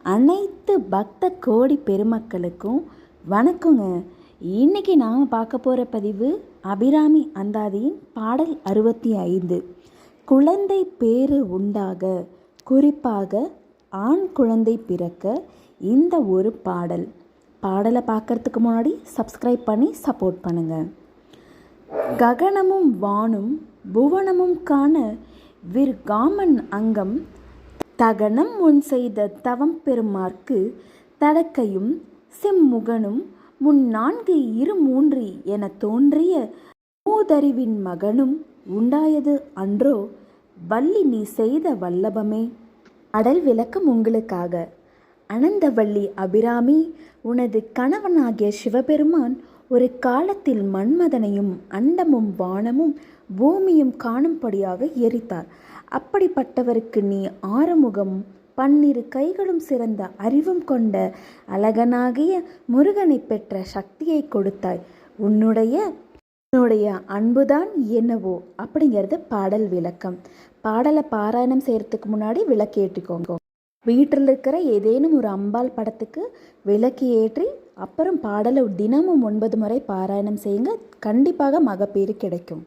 அனைத்து பக்த கோடி பெருமக்களுக்கும் வணக்கங்க. இன்னைக்கு நாம் பார்க்க போகிற பதிவு அபிராமி அந்தாதியின் பாடல் 65. குழந்தை பேறு உண்டாக, குறிப்பாக ஆண் குழந்தை பிறக்க இந்த ஒரு பாடலை பார்க்கறதுக்கு முன்னாடி சப்ஸ்கிரைப் பண்ணி சப்போர்ட் பண்ணுங்கள். ககனமும் வானும் புவனமும் காண விர்காமன் அங்கம் தகனம் முன் செய்த தவம் பெருமார்க்கு தடக்கையும் செம்முகனும் முன் 4 2 என தோன்றிய மூதறிவின் மகனும் உண்டாயது அன்றோ வள்ளி நீ செய்த வல்லபமே. அடல் விளக்கம் உங்களுக்காக. அனந்தவள்ளி அபிராமி, உனது கணவனாகிய சிவபெருமான் ஒரு காலத்தில் மன்மதனையும் அண்டமும் வானமும் பூமியும் காணும்படியாக எரித்தார். அப்படிப்பட்டவருக்கு நீ 6 முகம் 12 கைகளும் சிறந்த அறிவும் கொண்ட அழகனாகிய முருகனை பெற்ற சக்தியை கொடுத்தாய். உன்னுடைய அன்புதான் என்னவோ அப்படிங்கிறது பாடல் விளக்கம். பாடலை பாராயணம் செய்கிறதுக்கு முன்னாடி விளக்கு ஏற்றிக்கோங்க. வீட்டில் இருக்கிற ஏதேனும் ஒரு அம்பாள் படத்துக்கு விளக்கு ஏற்றி அப்புறம் பாடலை தினமும் 9 முறை பாராயணம் செய்யுங்க. கண்டிப்பாக மகப்பேறு கிடைக்கும்.